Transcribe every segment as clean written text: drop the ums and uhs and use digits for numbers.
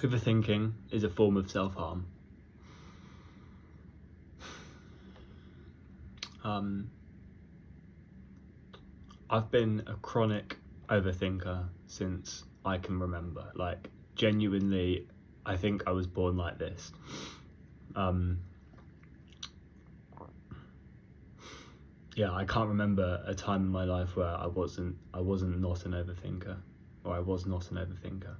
Overthinking is a form of self-harm. I've been a chronic overthinker since I can remember. Like, genuinely, I think I was born like this. Yeah, I can't remember a time in my life where I wasn't not an overthinker, or I was not an overthinker.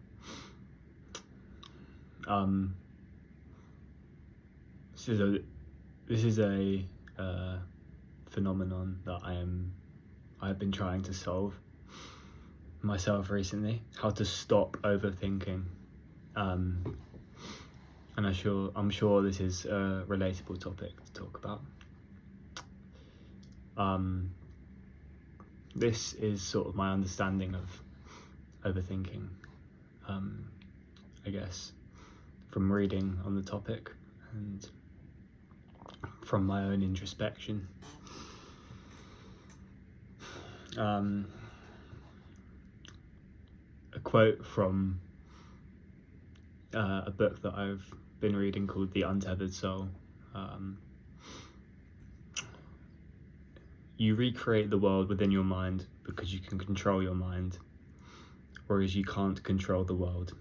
This is a phenomenon that I've been trying to solve myself recently. How to stop overthinking, and I'm sure this is a relatable topic to talk about. This is sort of my understanding of overthinking, I guess, from reading on the topic and from my own introspection. A quote from a book that I've been reading called The Untethered Soul. You recreate the world within your mind because you can control your mind, whereas you can't control the world.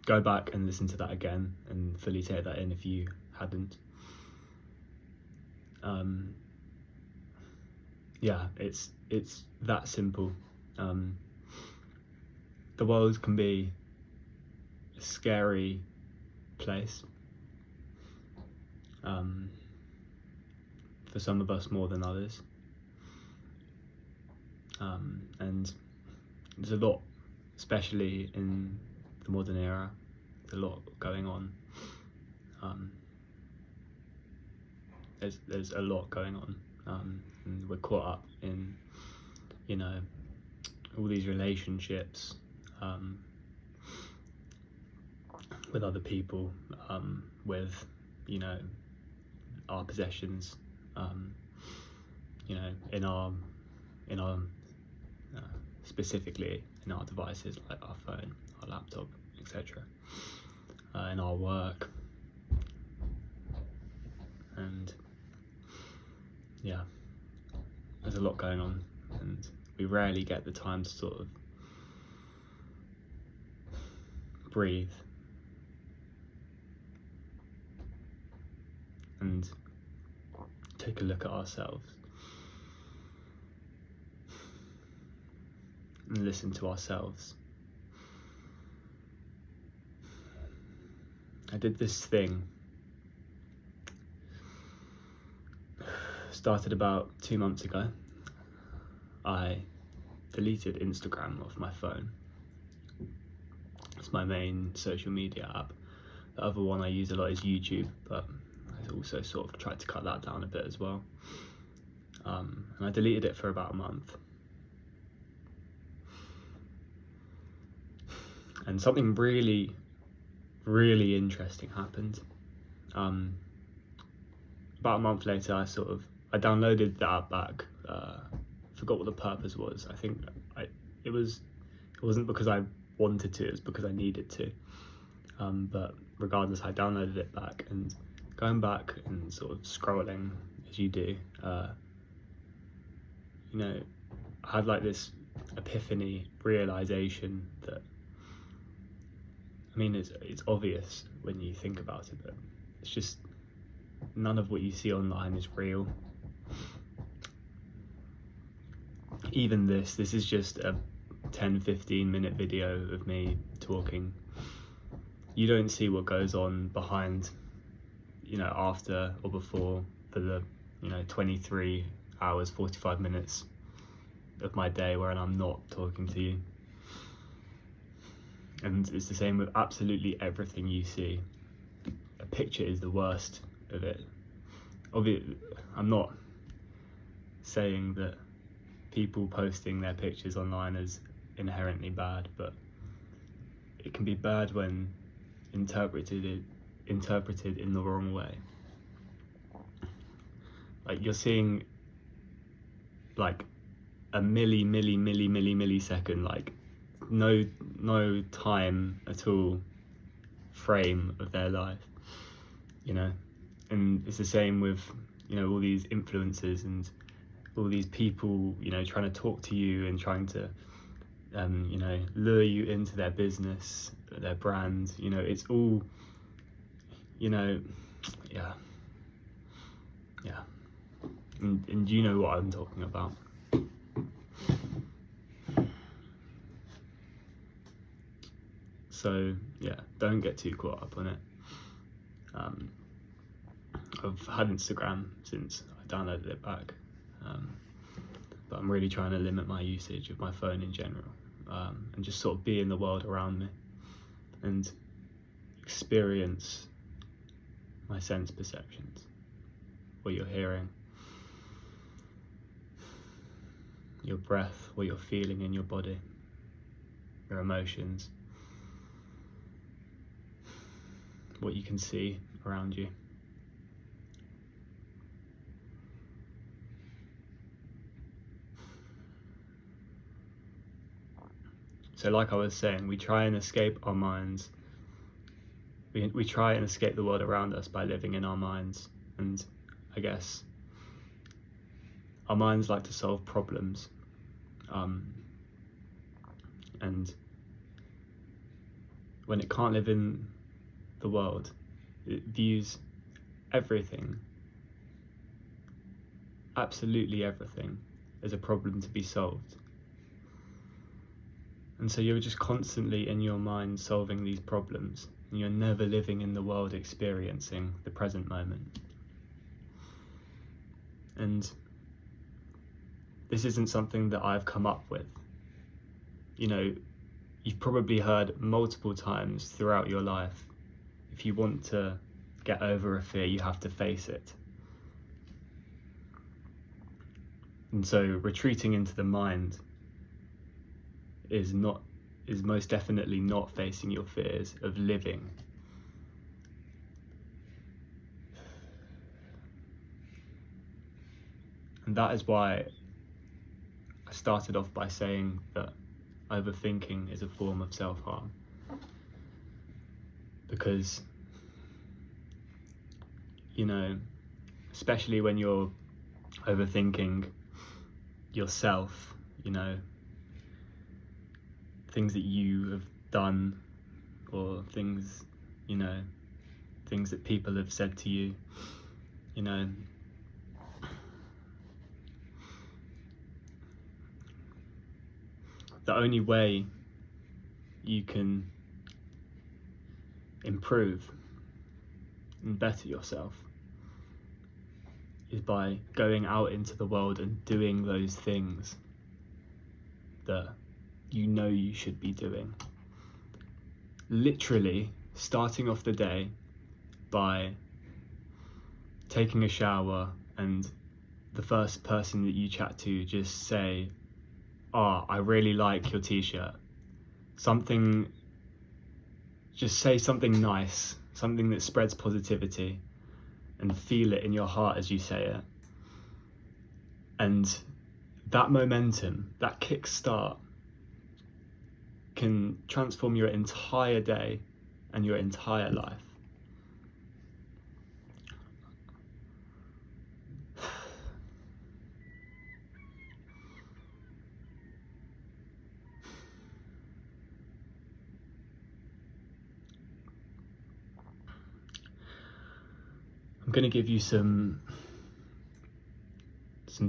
Go back and listen to that again and fully take that in if you hadn't. Yeah, it's that simple. The world can be a scary place. For some of us more than others. And there's a lot, especially in the modern era, there's a lot going on. There's a lot going on, and we're caught up in, all these relationships with other people, with, our possessions, in our specifically in our devices like our phone, our laptop, etc. In our work, and yeah, there's a lot going on, and we rarely get the time to sort of breathe and take a look at ourselves and listen to ourselves. I did this thing, started about 2 months ago. I deleted Instagram off my phone. It's my main social media app. The other one I use a lot is YouTube, but I also sort of tried to cut that down a bit as well. And I deleted it for about a month. And something really, really interesting happened. About a month later, I downloaded the app back. Forgot what the purpose was. I think it wasn't because I wanted to, it was because I needed to. But regardless, I downloaded it back, and going back and sort of scrolling as you do, I had like this epiphany realization that, it's obvious when you think about it, but it's just none of what you see online is real. Even this is just a 10-15 minute video of me talking. You don't see what goes on behind, after or before, for the 23 hours 45 minutes of my day where I'm not talking to you. And it's the same with absolutely everything you see. A picture is the worst of it. Obviously, I'm not saying that people posting their pictures online is inherently bad, but it can be bad when interpreted in the wrong way. Like, you're seeing like a millisecond, like no time at all frame of their life, you know. And it's the same with, you know, all these influencers and all these people, you know, trying to talk to you and trying to you know, lure you into their business, their brand. You know, it's all, you know, yeah, and you know what I'm talking about. So yeah, don't get too caught up on it. I've had Instagram since I downloaded it back, but I'm really trying to limit my usage of my phone in general, and just sort of be in the world around me and experience my sense perceptions, what you're hearing, your breath, what you're feeling in your body, your emotions, what you can see around you. So like I was saying, we try and escape our minds. We try and escape the world around us by living in our minds. And I guess our minds like to solve problems. And when it can't live in the world, it views everything, absolutely everything, as a problem to be solved. And so you're just constantly in your mind solving these problems, and you're never living in the world experiencing the present moment. And this isn't something that I've come up with. You know, you've probably heard multiple times throughout your life, if you want to get over a fear, you have to face it. And so retreating into the mind is most definitely not facing your fears of living. And that is why I started off by saying that overthinking is a form of self-harm. Because, you know, especially when you're overthinking yourself, you know, things that you have done, or things, you know, things that people have said to you, you know, the only way you can improve and better yourself is by going out into the world and doing those things that you know you should be doing. Literally starting off the day by taking a shower and the first person that you chat to just say, "Oh, I really like your t-shirt." Just say something nice, something that spreads positivity, and feel it in your heart as you say it. And that momentum, that kickstart, can transform your entire day and your entire life. I'm going to give you some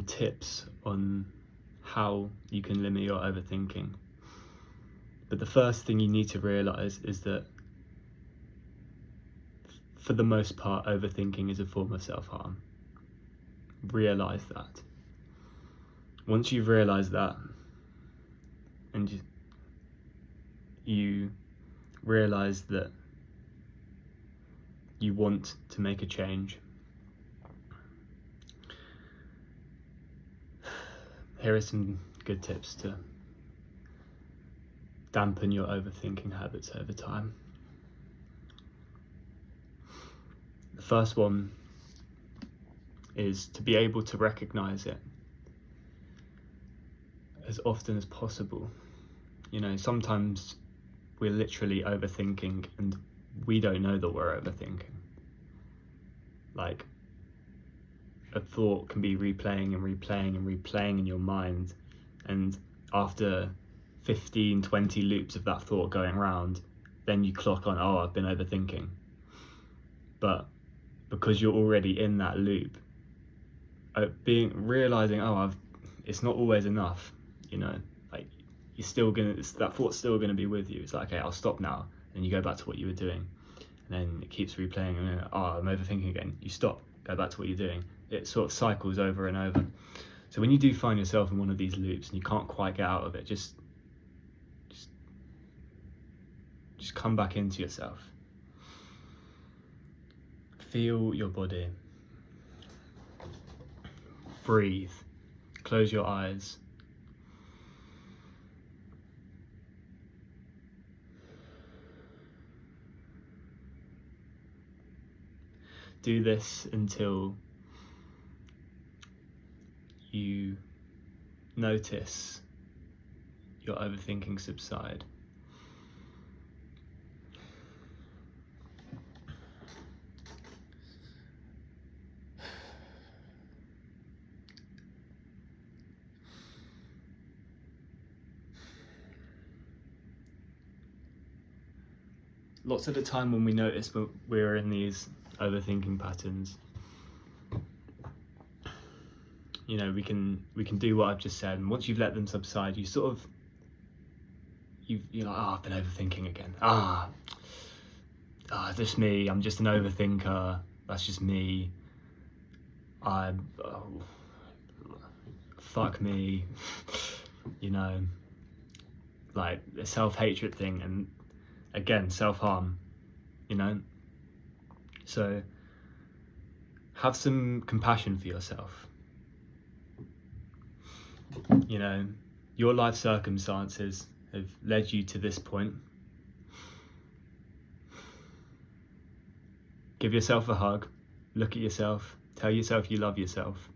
tips on how you can limit your overthinking. But the first thing you need to realize is that, for the most part, overthinking is a form of self-harm. Realize that. Once you've realized that, and you realize that you want to make a change, here are some good tips to dampen your overthinking habits over time. The first one is to be able to recognize it. as often as possible. You know, sometimes we're literally overthinking and we don't know that we're overthinking. Like, a thought can be replaying and replaying and replaying in your mind, and after 15, 20 loops of that thought going round, then you clock on, oh, I've been overthinking. But because you're already in that loop, realizing, oh, it's not always enough, you know, like you're still gonna, that thought's still gonna be with you. It's like, okay, I'll stop now, and you go back to what you were doing, and then it keeps replaying, and then, oh, I'm overthinking again. You stop, go back to what you're doing. It sort of cycles over and over. So when you do find yourself in one of these loops and you can't quite get out of it, just come back into yourself. Feel your body. Breathe. Close your eyes. Do this until you notice your overthinking subside. Lots of the time when we notice we're in these overthinking patterns, you know, we can do what I've just said, and once you've let them subside, you sort of, you're like, oh, I've been overthinking again. Just me, I'm just an overthinker, that's just me. Fuck me, you know, like a self-hatred thing, and again, self-harm, you know. So have some compassion for yourself. You know, your life circumstances have led you to this point. Give yourself a hug, look at yourself, tell yourself you love yourself,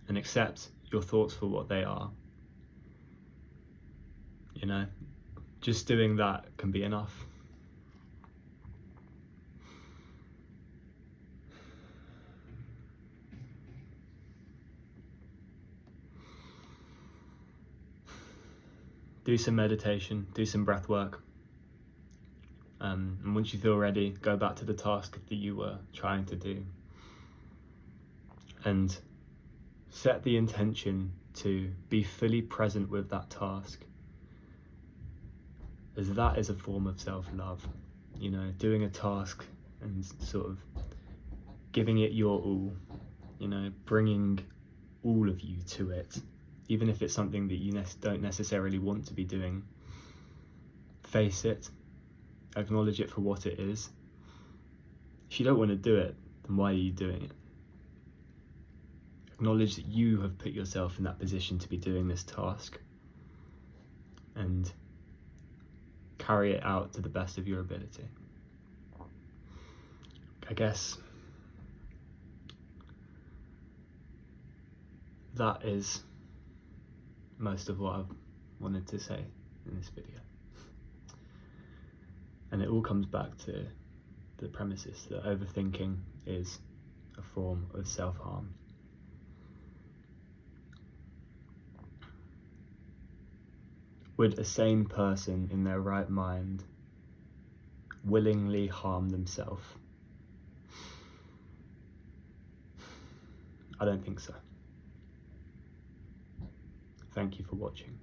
and accept your thoughts for what they are. You know, just doing that can be enough. Do some meditation, do some breath work. And once you feel ready, go back to the task that you were trying to do. And set the intention to be fully present with that task, as that is a form of self-love. You know, doing a task and sort of giving it your all, you know, bringing all of you to it, even if it's something that you don't necessarily want to be doing. Face it, acknowledge it for what it is. If you don't want to do it, then why are you doing it? Acknowledge that you have put yourself in that position to be doing this task, and carry it out to the best of your ability. I guess that is most of what I've wanted to say in this video. And it all comes back to the premises that overthinking is a form of self-harm. Would a sane person in their right mind willingly harm themselves? I don't think so. Thank you for watching.